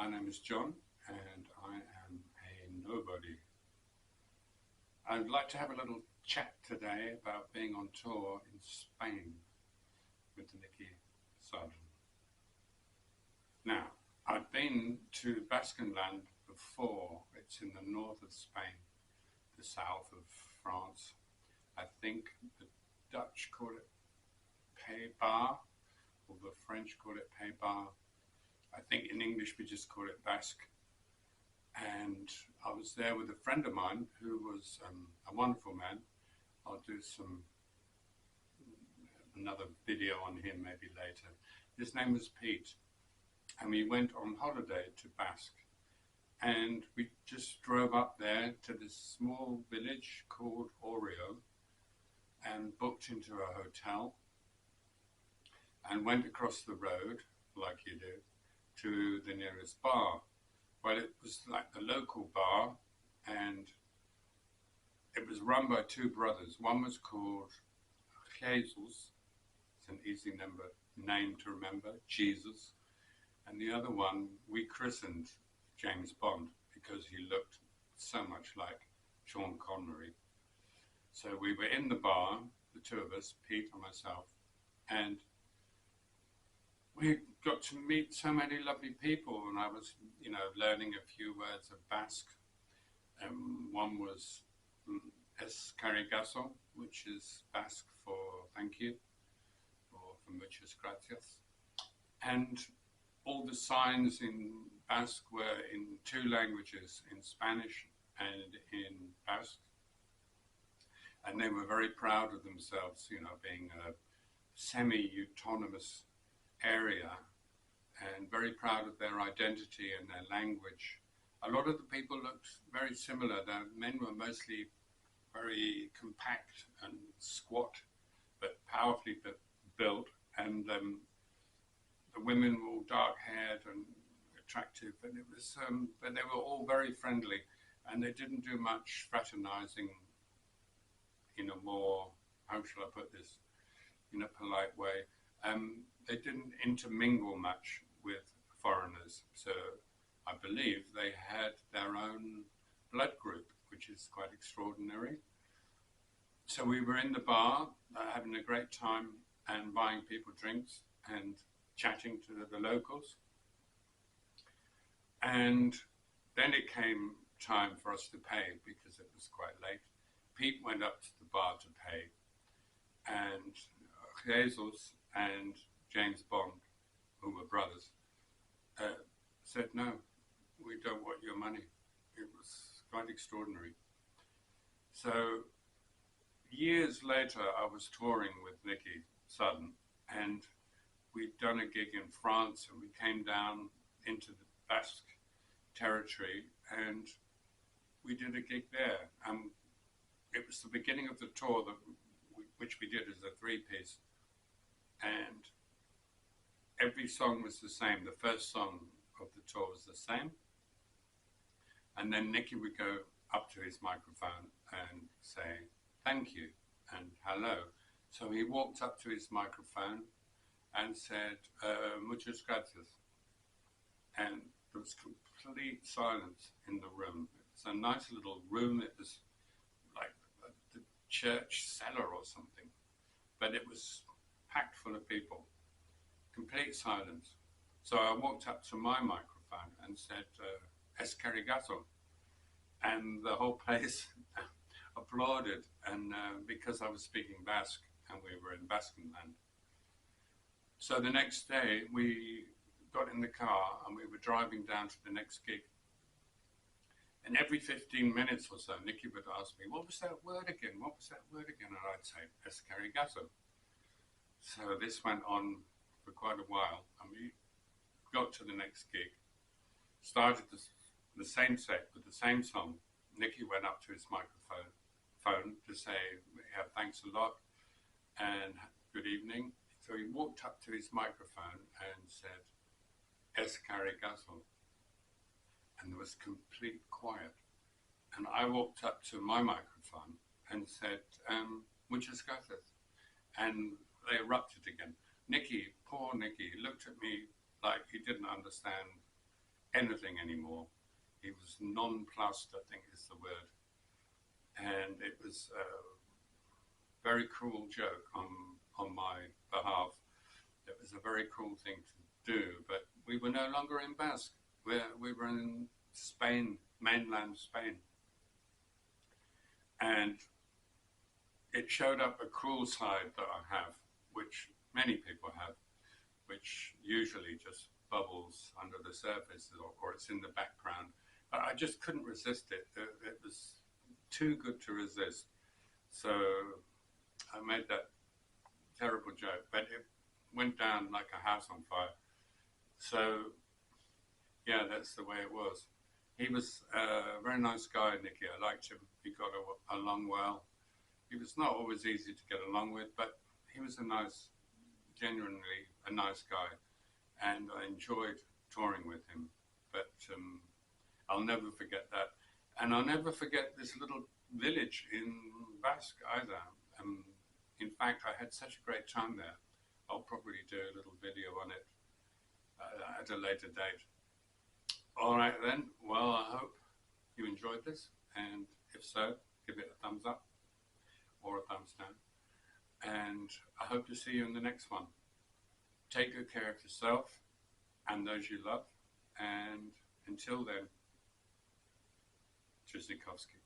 My name is John, and I am a nobody. I'd like to have a little chat today about being on tour in Spain with Nicki. Now, I've been to Baskenland before. It's in the north of Spain, the south of France. I think the Dutch call it Pays-Bas, or the French call it Pays-Bas. I think in English we just call it Basque. And I was there with a friend of mine who was a wonderful man. I'll do another video on him maybe later. His name was Pete, and we went on holiday to Basque. And we just drove up there to this small village called Oreo and booked into a hotel and went across the road, like you do, to the nearest bar. Well, it was like the local bar, and it was run by two brothers. One was called Jesus, it's an easy name to remember, Jesus. And the other one we christened James Bond because he looked so much like Sean Connery. So we were in the bar, the two of us, Pete and myself, and we got to meet so many lovely people, and I was, learning a few words of Basque. One was Es Carigaso, which is Basque for thank you, or for muchas gracias. And all the signs in Basque were in two languages, in Spanish and in Basque. And they were very proud of themselves, being a semi-autonomous area, and very proud of their identity and their language. A lot of the people looked very similar. The men were mostly very compact and squat, but powerfully built, and the women were all dark-haired and attractive, and it was, but they were all very friendly, and they didn't do much fraternizing in a more, how shall I put this, in a polite way. They didn't intermingle much with foreigners, so I believe they had their own blood group, which is quite extraordinary. So we were in the bar, having a great time and buying people drinks and chatting to the locals. And then it came time for us to pay because it was quite late. Pete went up to the bar to pay, and Jesus and James Bond, who were brothers, said, no, we don't want your money. It was quite extraordinary. So years later, I was touring with Nicki Sudden, and we'd done a gig in France, and we came down into the Basque territory, and we did a gig there. It was the beginning of the tour which we did as a three-piece, and every song was the same. The first song of the tour was the same, and then Nicki would go up to his microphone and say thank you and hello. So he walked up to his microphone and said muchas gracias, and there was complete silence in the room. It was a nice little room. It was like the church cellar or something, but it was packed full of people. Complete silence. So I walked up to my microphone and said, Es Carigaso. And the whole place applauded, and because I was speaking Basque, and we were in Baskenland. So the next day, we got in the car, and we were driving down to the next gig. And every 15 minutes or so, Nicki would ask me, what was that word again? What was that word again? And I'd say, Es Carigaso. So this went on for quite a while, and we got to the next gig, started the same set with the same song. Nicki went up to his microphone to say, yeah, thanks a lot and good evening. So he walked up to his microphone and said, Es Carigaso. And there was complete quiet. And I walked up to my microphone and said, muchas gracias. And they erupted again. Nicki, poor Nicki, looked at me like he didn't understand anything anymore. He was nonplussed, I think is the word. And it was a very cruel joke on my behalf. It was a very cruel thing to do, but we were no longer in Basque. We were in Spain, mainland Spain. And it showed up a cruel side that I have, which many people have, which usually just bubbles under the surface, or it's in the background. But I just couldn't resist it. It was too good to resist. So I made that terrible joke, but it went down like a house on fire. So yeah, that's the way it was. He was a very nice guy, Nicki. I liked him. We got along well. He was not always easy to get along with, but he was genuinely a nice guy, and I enjoyed touring with him. But I'll never forget that, and I'll never forget this little village in Basque either. In fact, I had such a great time there. I'll probably do a little video on it at a later date. All right then, well, I hope you enjoyed this, and if so, give it a thumbs up or a thumbs down, and I hope to see you in the next one. Take good care of yourself and those you love, and until then, Tschüssikowski.